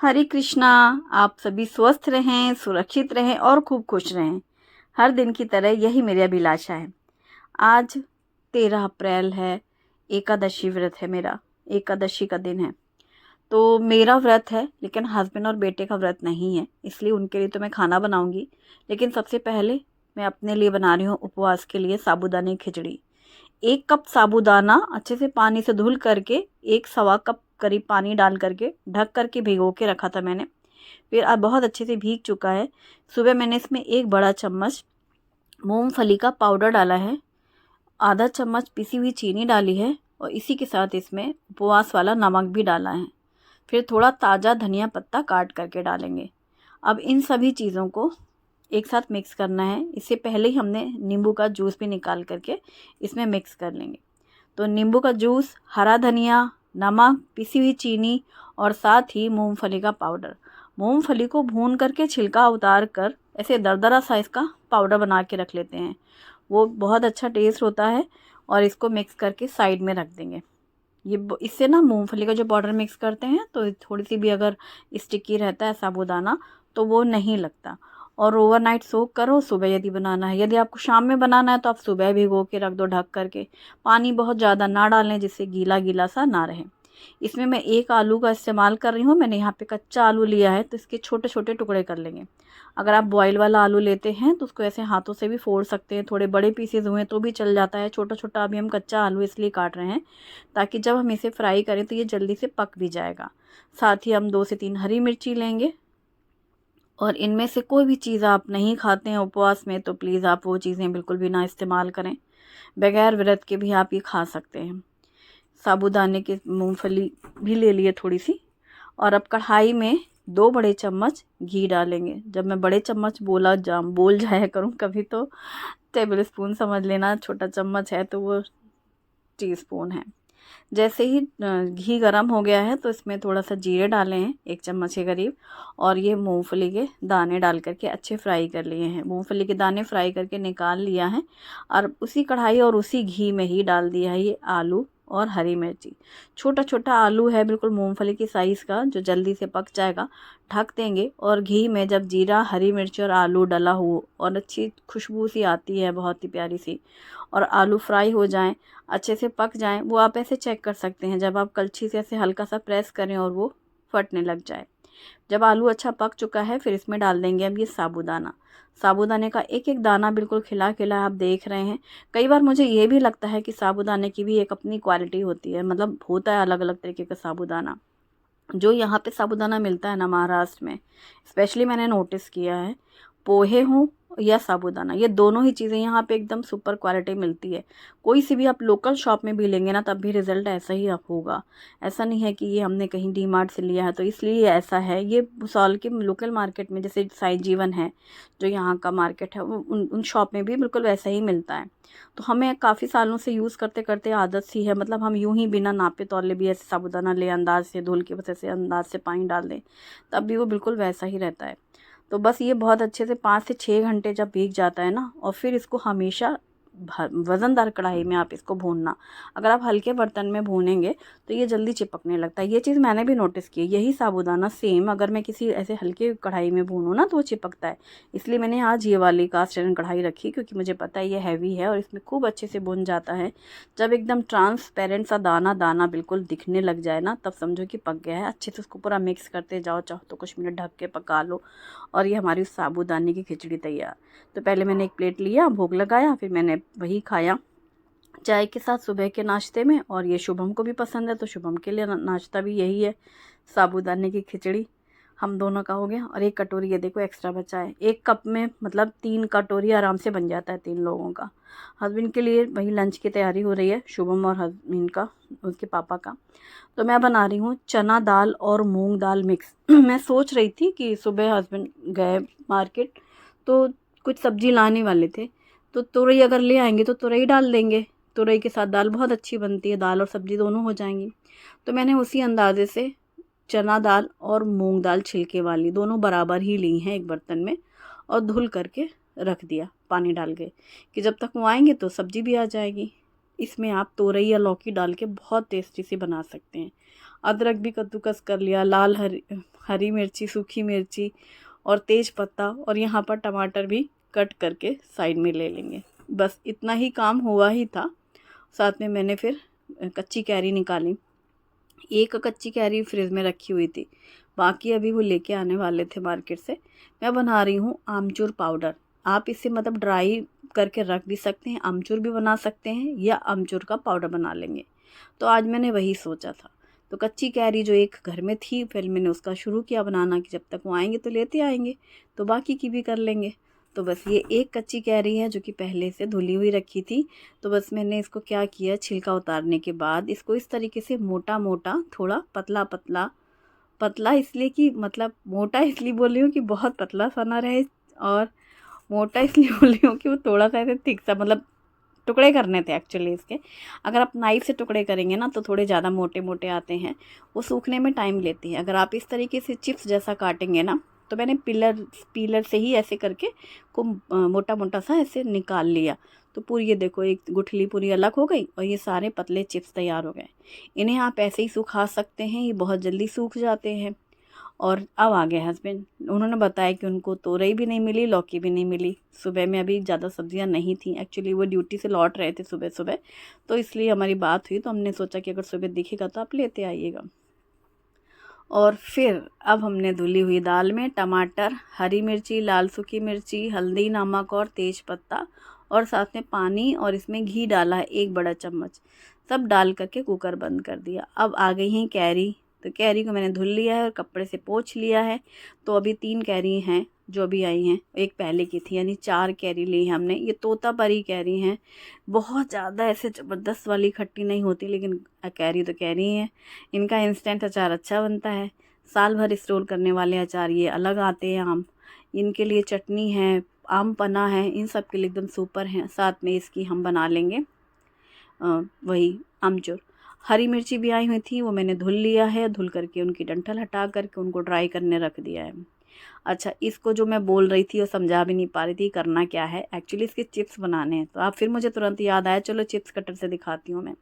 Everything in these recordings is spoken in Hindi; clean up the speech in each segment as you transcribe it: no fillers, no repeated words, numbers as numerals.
हरे कृष्णा। आप सभी स्वस्थ रहें, सुरक्षित रहें और खूब खुश रहें। हर दिन की तरह यही मेरी अभिलाषा है। आज 13 अप्रैल है, एकादशी व्रत है मेरा। एकादशी का दिन है तो मेरा व्रत है, लेकिन हस्बैंड और बेटे का व्रत नहीं है, इसलिए उनके लिए तो मैं खाना बनाऊंगी। लेकिन सबसे पहले मैं अपने लिए बना रही हूँ उपवास के लिए साबूदाने की खिचड़ी। 1 कप साबूदाना अच्छे से पानी से धुल करके 1 सवा कप करीब पानी डाल करके ढक करके भिगो के रखा था मैंने। फिर अब बहुत अच्छे से भीग चुका है। सुबह मैंने इसमें 1 बड़ा चम्मच मूंगफली का पाउडर डाला है, आधा चम्मच पिसी हुई चीनी डाली है और इसी के साथ इसमें उपवास वाला नमक भी डाला है। फिर थोड़ा ताज़ा धनिया पत्ता काट करके डालेंगे। अब इन सभी चीज़ों को एक साथ मिक्स करना है। इससे पहले ही हमने नींबू का जूस भी निकाल करके इसमें मिक्स कर लेंगे। तो नींबू का जूस, हरा धनिया, नमक, पिसी हुई चीनी और साथ ही मूंगफली का पाउडर। मूंगफली को भून करके छिलका उतार कर ऐसे दरदरा सा इसका पाउडर बना के रख लेते हैं। वो बहुत अच्छा टेस्ट होता है। और इसको मिक्स करके साइड में रख देंगे। इससे ना मूंगफली का जो पाउडर मिक्स करते हैं तो थोड़ी सी भी अगर स्टिकी रहता है साबूदाना तो वो नहीं लगता। और ओवरनाइट सोक करो, सुबह यदि बनाना है, यदि आपको शाम में बनाना है तो आप सुबह भिगो के रख दो ढक करके। पानी बहुत ज़्यादा ना डालें जिससे गीला गीला सा ना रहे। इसमें मैं 1 आलू का इस्तेमाल कर रही हूँ। मैंने यहाँ पे कच्चा आलू लिया है तो इसके छोटे छोटे टुकड़े कर लेंगे। अगर आप बॉयल वाला आलू लेते हैं तो उसको ऐसे हाथों से भी फोड़ सकते हैं, थोड़े बड़े पीसेज हुए तो भी चल जाता है। छोटा छोटा अभी हम कच्चा आलू इसलिए काट रहे हैं ताकि जब हम इसे फ्राई करें तो ये जल्दी से पक भी जाएगा। साथ ही हम 2 से 3 हरी मिर्ची लेंगे। और इनमें से कोई भी चीज़ आप नहीं खाते हैं उपवास में तो प्लीज़ आप वो चीज़ें बिल्कुल भी ना इस्तेमाल करें। बगैर व्रत के भी आप ये खा सकते हैं। साबूदाने की मूंगफली भी ले लिए थोड़ी सी। और अब कढ़ाई में 2 बड़े चम्मच घी डालेंगे। जब मैं बड़े चम्मच बोल जाया करूं कभी तो टेबल स्पून समझ लेना, छोटा चम्मच है तो वो टीस्पून है। जैसे ही घी गरम हो गया है तो इसमें थोड़ा सा जीरे डाले हैं 1 चम्मच के करीब। और ये मूंगफली के दाने डाल करके अच्छे फ्राई कर लिए हैं। मूंगफली के दाने फ्राई करके निकाल लिया है। और उसी कढ़ाई और उसी घी में ही डाल दिया है ये आलू और हरी मिर्ची। छोटा छोटा आलू है, बिल्कुल मूंगफली की साइज़ का, जो जल्दी से पक जाएगा। ढक देंगे और घी में जब जीरा, हरी मिर्च और आलू डला हो और अच्छी खुशबू सी आती है बहुत ही प्यारी सी, और आलू फ्राई हो जाएं, अच्छे से पक जाएं, वो आप ऐसे चेक कर सकते हैं जब आप कलछी से ऐसे हल्का सा प्रेस करें और वो फटने लग जाए। जब आलू अच्छा पक चुका है फिर इसमें डाल देंगे अब ये साबूदाना। साबूदाने का एक एक दाना बिल्कुल खिला खिला आप देख रहे हैं। कई बार मुझे ये भी लगता है कि साबूदाने की भी एक अपनी क्वालिटी होती है, मतलब होता है अलग अलग तरीके का साबूदाना। जो यहाँ पे साबूदाना मिलता है ना महाराष्ट्र में, स्पेशली मैंने नोटिस किया है, पोहे हों या साबूदाना, ये दोनों ही चीज़ें यहाँ पे एकदम सुपर क्वालिटी मिलती है। कोई सी भी आप लोकल शॉप में भी लेंगे ना तब भी रिज़ल्ट ऐसा ही आप होगा। ऐसा नहीं है कि ये हमने कहीं डी मार्ट से लिया है तो इसलिए ऐसा है। ये भुसावल के लोकल मार्केट में, जैसे साई जीवन है जो यहाँ का मार्केट है, वो उन शॉप में भी बिल्कुल वैसा ही मिलता है। तो हमें काफ़ी सालों से यूज़ करते करते आदत सी है, मतलब हम यूं ही बिना नापे तौले भी ऐसे साबूदाना ले, अंदाज से धुल के बस ऐसे अंदाज से पानी डाल दें तब भी वो बिल्कुल वैसा ही रहता है। तो बस ये बहुत अच्छे से 5 से 6 घंटे जब भीग जाता है ना, और फिर इसको हमेशा वज़नदार कढ़ाई में आप इसको भूनना। अगर आप हल्के बर्तन में भूनेंगे तो ये जल्दी चिपकने लगता है। ये चीज़ मैंने भी नोटिस की है। यही साबूदाना सेम अगर मैं किसी ऐसे हल्के कढ़ाई में भूनूँ ना तो वो चिपकता है। इसलिए मैंने आज ये वाली कास्ट आयरन कढ़ाई रखी, क्योंकि मुझे पता है ये हैवी है और इसमें खूब अच्छे से भुन जाता है। जब एकदम ट्रांसपेरेंट सा दाना दाना बिल्कुल दिखने लग जाए ना तब समझो कि पक गया है। अच्छे से उसको पूरा मिक्स करते जाओ, चाहो तो कुछ मिनट ढक के पका लो और ये हमारी साबूदाने की खिचड़ी तैयार। तो पहले मैंने एक प्लेट लिया, भोग लगाया, फिर मैंने वही खाया चाय के साथ सुबह के नाश्ते में। और ये शुभम को भी पसंद है तो शुभम के लिए नाश्ता भी यही है, साबूदाने की खिचड़ी। हम दोनों का हो गया। और 1 कटोरी ये देखो एक्स्ट्रा बचा है। 1 कप में मतलब 3 कटोरी आराम से बन जाता है 3 लोगों का। हस्बैंड के लिए वही लंच की तैयारी हो रही है, शुभम और हस्बैंड का, उसके पापा का। तो मैं बना रही हूँ चना दाल और मूंग दाल मिक्स। मैं सोच रही थी कि सुबह हस्बैंड गए मार्केट तो कुछ सब्जी लाने वाले थे, तो तुरई अगर ले आएंगे तो तुरई डाल देंगे। तुरई के साथ दाल बहुत अच्छी बनती है, दाल और सब्जी दोनों हो जाएंगी। तो मैंने उसी अंदाजे से चना दाल और मूंग दाल छिलके वाली दोनों बराबर ही ली हैं एक बर्तन में, और धुल करके रख दिया पानी डाल के कि जब तक वो आएंगे तो सब्जी भी आ जाएगी। इसमें आप तोरई या लौकी डाल के बहुत टेस्टी सी बना सकते हैं। अदरक भी कद्दूकस कर लिया, हरी मिर्ची, सूखी मिर्ची और तेज पत्ता, और यहाँ पर टमाटर भी कट करके साइड में ले लेंगे। बस इतना ही काम हुआ ही था। साथ में मैंने फिर कच्ची कैरी निकाली। एक कच्ची कैरी फ्रिज में रखी हुई थी, बाकी अभी वो लेके आने वाले थे मार्केट से। मैं बना रही हूँ आमचूर पाउडर। आप इसे मतलब ड्राई करके रख भी सकते हैं, आमचूर भी बना सकते हैं, या आमचूर का पाउडर बना लेंगे। तो आज मैंने वही सोचा था। तो कच्ची कैरी जो एक घर में थी, फिर मैंने उसका शुरू किया बनाना कि जब तक वो आएंगे तो लेते आएंगे, तो बाकी की भी कर लेंगे। तो बस ये एक कच्ची कैरी है जो कि पहले से धुली हुई रखी थी। तो बस मैंने इसको क्या किया, छिलका उतारने के बाद इसको इस तरीके से मोटा मोटा, थोड़ा पतला पतला, पतला इसलिए कि मतलब मोटा इसलिए बोल रही हूँ कि बहुत पतला सा ना रहे, और मोटा इसलिए बोल रही हूँ कि वो थोड़ा सा ऐसे थिक सा, मतलब टुकड़े करने थे एक्चुअली इसके। अगर आप नाइफ से टुकड़े करेंगे ना तो थोड़े ज़्यादा मोटे मोटे आते हैं, वो सूखने में टाइम लेती है। अगर आप इस तरीके से चिप्स जैसा काटेंगे ना, तो मैंने पीलर से ही ऐसे करके को मोटा मोटा सा ऐसे निकाल लिया। तो पूरी ये देखो, एक गुठली पूरी अलग हो गई और ये सारे पतले चिप्स तैयार हो गए। इन्हें आप ऐसे ही सुखा सकते हैं, ये बहुत जल्दी सूख जाते हैं। और अब आ गए हस्बैंड, उन्होंने बताया कि उनको तोरई भी नहीं मिली, लौकी भी नहीं मिली। सुबह में अभी ज़्यादा सब्जियां नहीं थी, एक्चुअली वो ड्यूटी से लौट रहे थे सुबह सुबह, तो इसलिए हमारी बात हुई। तो हमने सोचा कि अगर सुबह दिखेगा तो आप लेते आइएगा। और फिर अब हमने धुली हुई दाल में टमाटर, हरी मिर्ची, लाल सूखी मिर्ची, हल्दी, नमक और तेज पत्ता, और साथ में पानी, और इसमें घी डाला है 1 बड़ा चम्मच। सब डाल करके कुकर बंद कर दिया। अब आ गई हैं कैरी। तो कैरी को मैंने धुल लिया है और कपड़े से पोंछ लिया है। तो अभी 3 कैरी हैं जो अभी आई हैं, एक पहले की थी, यानी 4 कैरी ली है हमने। ये तोतापरी कैरी हैं, बहुत ज़्यादा ऐसे ज़बरदस्त वाली खट्टी नहीं होती, लेकिन कैरी तो कैरी है। इनका इंस्टेंट अचार अच्छा बनता है। साल भर स्टोर करने वाले अचार ये अलग आते हैं आम। इनके लिए चटनी है, आम पन्ना है, इन सब के लिए एकदम सुपर हैं। साथ में इसकी हम बना लेंगे वही आमचूर। हरी मिर्ची भी आई हुई थी, वो मैंने धुल लिया है, धुल करके उनकी डंठल हटा करके उनको ड्राई करने रख दिया है। अच्छा, इसको जो मैं बोल रही थी और समझा भी नहीं पा रही थी करना क्या है, एक्चुअली इसके चिप्स बनाने हैं। तो आप फिर मुझे तुरंत याद आया, चलो चिप्स कटर से दिखाती हूँ मैं।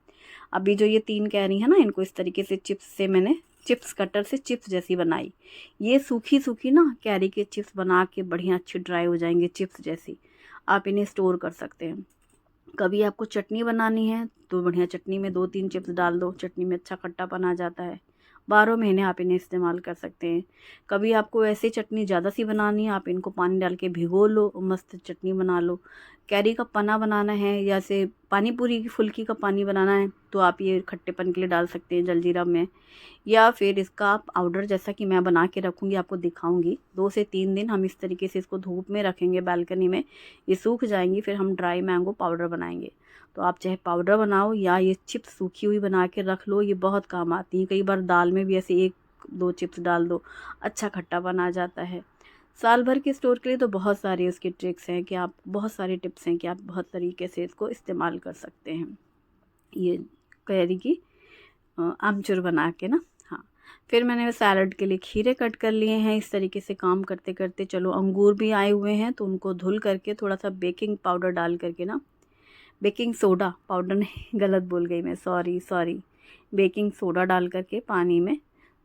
अभी जो ये 3 कैरी है ना, इनको इस तरीके से चिप्स से मैंने चिप्स कटर से चिप्स जैसी बनाई। ये सूखी सूखी ना कैरी के चिप्स बना के बढ़िया अच्छी ड्राई हो जाएंगे चिप्स जैसी। आप इन्हें स्टोर कर सकते हैं। कभी आपको चटनी बनानी है तो बढ़िया चटनी में 2-3 चिप्स डाल दो, चटनी में अच्छा खट्टापन आ जाता है। 12 महीने आप इन्हें इस्तेमाल कर सकते हैं। कभी आपको ऐसे चटनी ज़्यादा सी बनानी है, आप इनको पानी डाल के भिगो लो, मस्त चटनी बना लो। कैरी का पन्ना बनाना है, या से पानी पूरी की फुल्की का पानी बनाना है, तो आप ये खट्टेपन के लिए डाल सकते हैं जलजीरा में। या फिर इसका आप पाउडर, जैसा कि मैं बना के रखूँगी, आपको दिखाऊँगी। 2 से 3 दिन हम इस तरीके से इसको धूप में रखेंगे बालकनी में, ये सूख जाएंगी, फिर हम ड्राई मैंगो पाउडर बनाएंगे। तो आप चाहे पाउडर बनाओ या ये चिप्स सूखी हुई बना के रख लो, ये बहुत काम आती हैं। कई बार दाल में भी ऐसे 1-2 चिप्स डाल दो, अच्छा खट्टापन आ जाता है। साल भर के स्टोर के लिए तो बहुत सारी उसकी ट्रिक्स हैं कि आप, बहुत सारी टिप्स हैं कि आप बहुत तरीके से इसको इस्तेमाल कर सकते हैं, ये कैरी की आमचूर बना के ना। हाँ, फिर मैंने सैलड के लिए खीरे कट कर लिए हैं। इस तरीके से काम करते करते चलो अंगूर भी आए हुए हैं, तो उनको धुल करके थोड़ा सा बेकिंग पाउडर डाल करके ना, बेकिंग सोडा, पाउडर नहीं, गलत बोल गई मैं, सॉरी। बेकिंग सोडा डाल करके पानी में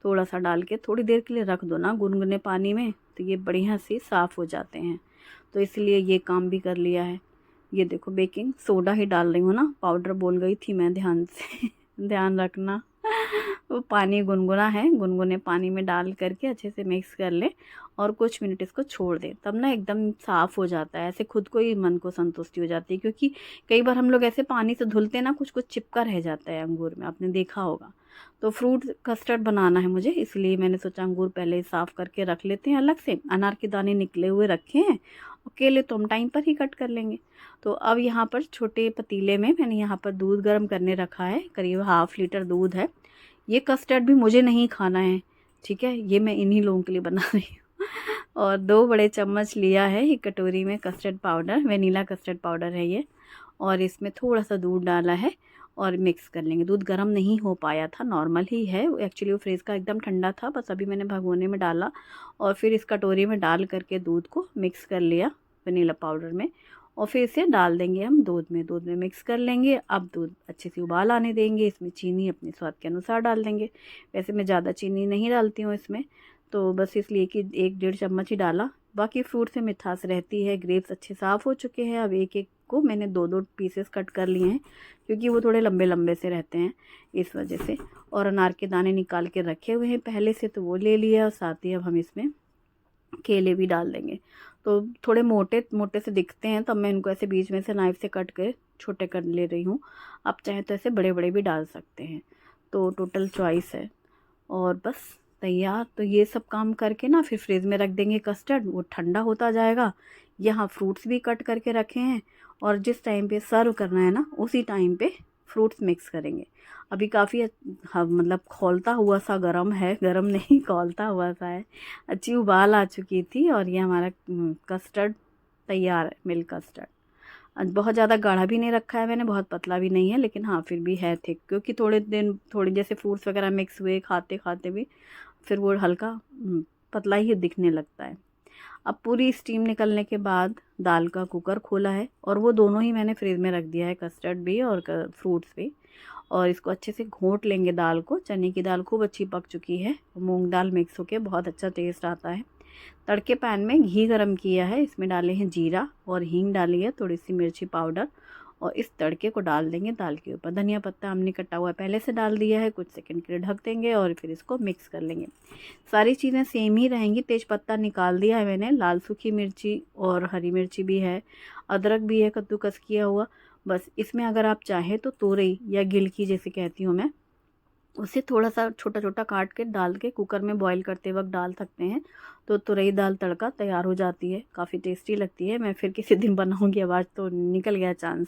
थोड़ा सा डाल के थोड़ी देर के लिए रख दो ना गुनगुने पानी में, तो ये बढ़िया से साफ़ हो जाते हैं। तो इसलिए ये काम भी कर लिया है। ये देखो बेकिंग सोडा ही डाल रही हूँ ना, पाउडर बोल गई थी मैं ध्यान से ध्यान रखना। वो पानी गुनगुना है, गुनगुने पानी में डाल करके अच्छे से मिक्स कर ले और कुछ मिनट इसको छोड़ दें, तब ना एकदम साफ़ हो जाता है। ऐसे खुद को ही मन को संतुष्टि हो जाती है, क्योंकि कई बार हम लोग ऐसे पानी से धुलते ना, कुछ कुछ चिपका रह जाता है अंगूर में, आपने देखा होगा। तो फ्रूट कस्टर्ड बनाना है मुझे, इसलिए मैंने सोचा अंगूर पहले ही साफ़ करके रख लेते हैं अलग से। अनार के दाने निकले हुए रखे हैं, और केले तो हम टाइम पर ही कट कर लेंगे। तो अब यहाँ पर छोटे पतीले में मैंने यहाँ पर दूध गर्म करने रखा है, करीब 1/2 लीटर दूध है। ये कस्टर्ड भी मुझे नहीं खाना है, ठीक है, ये मैं इन्हीं लोगों के लिए बना रही हूँ। और 2 बड़े चम्मच लिया है एक कटोरी में custard powder, vanilla custard powder है ये, और इसमें थोड़ा सा दूध डाला है और मिक्स कर लेंगे। दूध गर्म नहीं हो पाया था, नॉर्मल ही है एक्चुअली, वो फ्रिज का एकदम ठंडा था, बस अभी मैंने भगोने में डाला और फिर इस कटोरी में डाल करके दूध को मिक्स कर लिया वनीला पाउडर में, और फिर इसे डाल देंगे हम दूध में मिक्स कर लेंगे। अब दूध अच्छे से उबाल आने देंगे, इसमें चीनी अपने स्वाद के अनुसार डाल देंगे। वैसे मैं ज़्यादा चीनी नहीं डालती हूँ इसमें, तो बस इसलिए कि 1-1.5 चम्मच ही डाला। बाकी फ्रूट से मिठास रहती है। ग्रेप्स अच्छे साफ़ हो चुके हैं। अब एक एक को मैंने 2-2 पीसेस कट कर लिए हैं, क्योंकि वो थोड़े लंबे लंबे से रहते हैं इस वजह से। और अनार के दाने निकाल के रखे हुए हैं पहले से, तो वो ले लिया। और साथ ही अब हम इसमें केले भी डाल देंगे। तो थोड़े मोटे मोटे से दिखते हैं, तब मैं इनको ऐसे बीच में से नाइफ से कट कर छोटे कर ले रही हूँ। आप चाहे तो ऐसे बड़े बड़े भी डाल सकते हैं, तो टोटल चॉइस है। और बस तैयार। तो ये सब काम करके ना फिर फ्रिज में रख देंगे कस्टर्ड, वो ठंडा होता जाएगा। यहाँ फ्रूट्स भी कट करके रखे हैं, और जिस टाइम पे सर्व करना है ना उसी टाइम पे फ्रूट्स मिक्स करेंगे। अभी काफ़ी मतलब खौलता हुआ सा गरम है, गरम नहीं खौलता हुआ सा है। अच्छी उबाल आ चुकी थी, और ये हमारा कस्टर्ड तैयार है, मिल्क कस्टर्ड। बहुत ज़्यादा गाढ़ा भी नहीं रखा है मैंने, बहुत पतला भी नहीं है, लेकिन हाँ फिर भी है थिक, क्योंकि थोड़ी जैसे फ्रूट्स वगैरह मिक्स हुए खाते खाते भी फिर वो हल्का पतला ही दिखने लगता है। अब पूरी स्टीम निकलने के बाद दाल का कुकर खोला है, और वो दोनों ही मैंने फ्रिज में रख दिया है, कस्टर्ड भी और फ्रूट्स भी। और इसको अच्छे से घोंट लेंगे दाल को। चने की दाल खूब अच्छी पक चुकी है, मूंग दाल मिक्स होके बहुत अच्छा टेस्ट आता है। तड़के पैन में घी गरम किया है, इसमें डाले हैं जीरा और हींग डाली है, थोड़ी सी मिर्ची पाउडर। और इस तड़के को डाल देंगे दाल के ऊपर। धनिया पत्ता हमने कटा हुआ पहले से डाल दिया है, कुछ सेकंड के लिए ढक देंगे और फिर इसको मिक्स कर लेंगे। सारी चीज़ें सेम ही रहेंगी। तेज़पत्ता निकाल दिया है मैंने, लाल सूखी मिर्ची और हरी मिर्ची भी है, अदरक भी है कद्दूकस किया हुआ। बस इसमें अगर आप चाहें तो तोरई या गिलकी जैसे कहती हूँ मैं, उसे थोड़ा सा छोटा छोटा काट के डाल के कुकर में बॉईल करते वक्त डाल सकते हैं, तो तुरई दाल तड़का तैयार हो जाती है। काफ़ी टेस्टी लगती है। मैं फिर किसी दिन बनाऊंगी, आवाज़ तो निकल गया चांस।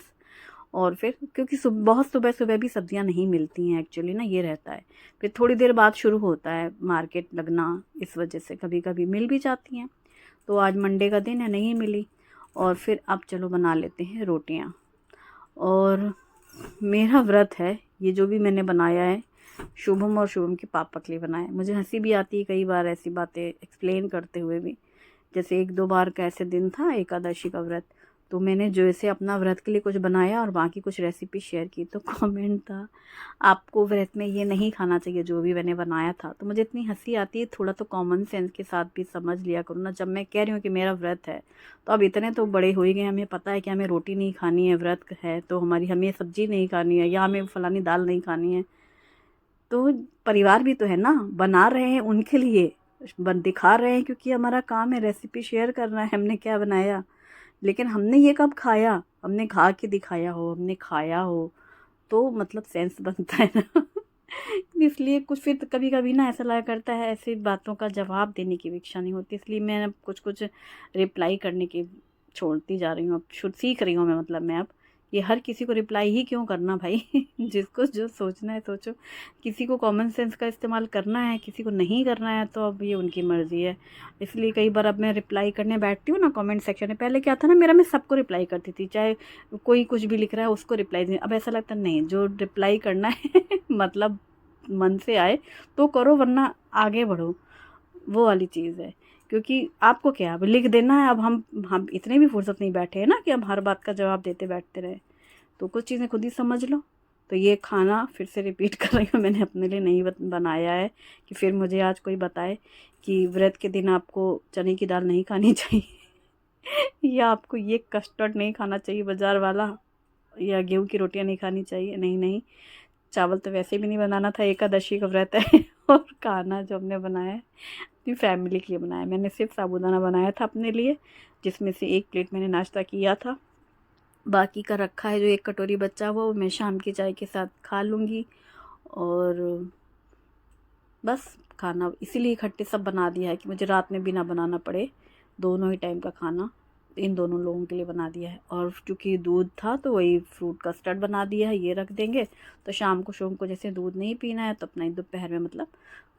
और फिर क्योंकि बहुत सुबह सुबह भी सब्जियां नहीं मिलती हैं एक्चुअली ना, ये रहता है। फिर थोड़ी देर बाद शुरू होता है मार्केट लगना, इस वजह से कभी कभी मिल भी जाती हैं। तो आज मंडे का दिन है, नहीं मिली। और फिर अब चलो बना लेते हैं रोटियां। और मेरा व्रत है, ये जो भी मैंने बनाया है शुभम और शुभम के पापा के लिए बनाया। मुझे हंसी भी आती है कई बार ऐसी बातें एक्सप्लेन करते हुए भी। जैसे 1-2 बार का ऐसे दिन था एकादशी का व्रत, तो मैंने जो ऐसे अपना व्रत के लिए कुछ बनाया और बाकी कुछ रेसिपी शेयर की, तो कमेंट था आपको व्रत में ये नहीं खाना चाहिए जो भी मैंने बनाया था। तो मुझे इतनी हंसी आती है, थोड़ा तो कॉमन सेंस के साथ भी समझ लिया करो ना। जब मैं कह रही हूँ कि मेरा व्रत है, तो अब इतने तो बड़े हो ही गए, हमें पता है कि हमें रोटी नहीं खानी है, व्रत है तो हमें सब्जी नहीं खानी है, या हमें फलानी दाल नहीं खानी है। तो परिवार भी तो है ना, बना रहे हैं उनके लिए, दिखा रहे हैं क्योंकि हमारा काम है रेसिपी शेयर करना है हमने क्या बनाया। लेकिन हमने ये कब खाया, हमने खा के दिखाया हो, हमने खाया हो, तो मतलब सेंस बनता है ना। इसलिए कुछ फिर कभी कभी ना ऐसा लगा करता है, ऐसी बातों का जवाब देने की भी इच्छा नहीं होती, इसलिए मैं कुछ कुछ रिप्लाई करने की छोड़ती जा रही हूँ। अब शुरू सीख रही हूँ मैं, मतलब मैं अब ये हर किसी को रिप्लाई ही क्यों करना भाई। जिसको जो सोचना है सोचो। किसी को कॉमन सेंस का इस्तेमाल करना है, किसी को नहीं करना है, तो अब ये उनकी मर्ज़ी है। इसलिए कई बार अब मैं रिप्लाई करने बैठती हूँ ना कमेंट सेक्शन में, पहले क्या था ना मेरा, मैं सबको रिप्लाई करती थी, चाहे कोई कुछ भी लिख रहा है उसको रिप्लाई दें। अब ऐसा लगता नहीं, जो रिप्लाई करना है मतलब मन से आए तो करो, वरना आगे बढ़ो, वो वाली चीज़ है। क्योंकि आपको क्या अब लिख देना है, अब हम इतने भी फुर्सत नहीं बैठे हैं ना कि हम हर बात का जवाब देते बैठते रहे। तो कुछ चीज़ें खुद ही समझ लो। तो ये खाना फिर से रिपीट कर रही हूँ, मैंने अपने लिए नहीं बनाया है कि फिर मुझे आज कोई बताए कि व्रत के दिन आपको चने की दाल नहीं खानी चाहिए या आपको ये कस्टर्ड नहीं खाना चाहिए बाज़ार वाला, या गेहूँ की रोटियां नहीं खानी चाहिए। नहीं नहीं, चावल तो वैसे भी नहीं बनाना था, एकादशी का व्रत है। और खाना जो हमने बनाया है अपनी फैमिली के लिए बनाया। मैंने सिर्फ साबूदाना बनाया था अपने लिए, जिसमें से 1 प्लेट मैंने नाश्ता किया था। बाकी का रखा है जो 1 कटोरी बचा हुआ, वो मैं शाम की चाय के साथ खा लूँगी। और बस खाना इसीलिए इकट्ठे सब बना दिया है कि मुझे रात में भी ना बनाना पड़े, दोनों ही टाइम का खाना इन दोनों लोगों के लिए बना दिया है। और क्योंकि दूध था तो वही फ्रूट कस्टर्ड बना दिया है, ये रख देंगे। तो शाम को जैसे दूध नहीं पीना है तो अपना दोपहर में मतलब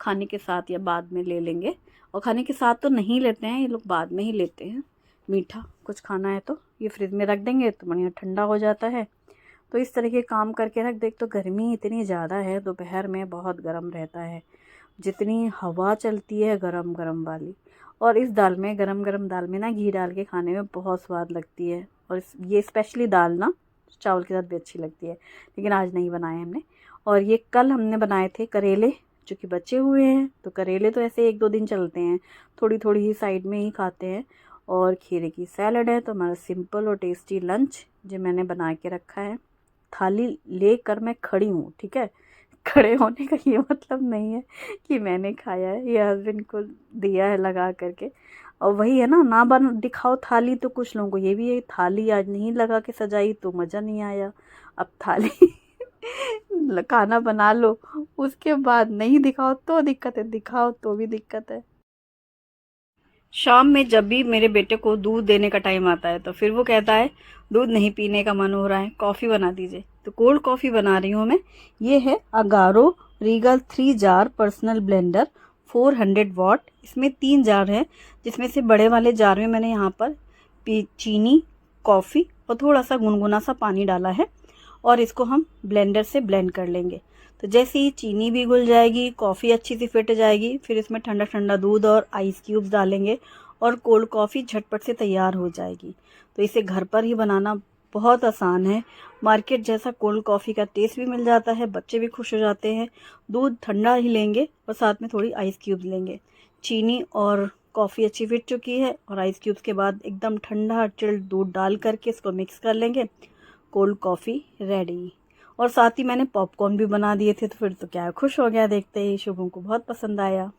खाने के साथ या बाद में ले लेंगे। और खाने के साथ तो नहीं लेते हैं ये लोग, बाद में ही लेते हैं। मीठा कुछ खाना है तो ये फ्रिज में रख देंगे तो बढ़िया ठंडा हो जाता है। तो इस तरह के काम करके रख देख। तो गर्मी इतनी ज़्यादा है, दोपहर में बहुत गर्म रहता है, जितनी हवा चलती है गरम गरम वाली। और इस दाल में, गरम गरम दाल में ना घी डाल के खाने में बहुत स्वाद लगती है। और ये स्पेशली दाल ना चावल के साथ भी अच्छी लगती है, लेकिन आज नहीं बनाए हमने। और ये कल हमने बनाए थे करेले, चूँकि बचे हुए हैं तो करेले तो ऐसे 1-2 दिन चलते हैं, थोड़ी थोड़ी ही साइड में ही खाते हैं। और खीरे की सैलड है। तो हमारा सिंपल और टेस्टी लंच जो मैंने बना के रखा है। थाली लेकर मैं खड़ी हूँ, ठीक है। खड़े होने का ये मतलब नहीं है कि मैंने खाया है, ये हस्बैंड को दिया है लगा करके। और वही है ना बन दिखाओ थाली तो कुछ लोगों को ये भी है, थाली आज नहीं लगा के सजाई तो मज़ा नहीं आया। अब थाली खाना बना लो, उसके बाद नहीं दिखाओ तो दिक्कत है, दिखाओ तो भी दिक्कत है। शाम में जब भी मेरे बेटे को दूध देने का टाइम आता है तो फिर वो कहता है दूध नहीं पीने का मन हो रहा है, कॉफ़ी बना दीजिए। तो कोल्ड कॉफ़ी बना रही हूँ मैं। ये है Agaro Regal 3 jar personal blender 400 वाट। इसमें 3 जार है, जिसमें से बड़े वाले जार में मैंने यहाँ पर चीनी, कॉफ़ी और थोड़ा सा गुनगुना सा पानी डाला है। और इसको हम ब्लेंडर से ब्लेंड कर लेंगे। तो जैसे ही चीनी भी घुल जाएगी, कॉफ़ी अच्छी सी फिट जाएगी, फिर इसमें ठंडा ठंडा दूध और आइस क्यूब्स डालेंगे और कोल्ड कॉफ़ी झटपट से तैयार हो जाएगी। तो इसे घर पर ही बनाना बहुत आसान है। मार्केट जैसा कोल्ड कॉफ़ी का टेस्ट भी मिल जाता है, बच्चे भी खुश हो जाते हैं। दूध ठंडा ही लेंगे और साथ में थोड़ी आइस क्यूब्स लेंगे। चीनी और कॉफ़ी अच्छी फिट चुकी है और आइस क्यूब्स के बाद एकदम ठंडा चिल्ड दूध डाल करके इसको मिक्स कर लेंगे। Cold coffee ready. और साथ ही मैंने पॉपकॉर्न भी बना दिए थे, तो फिर तो क्या खुश हो गया देखते ही, शुभम को बहुत पसंद आया।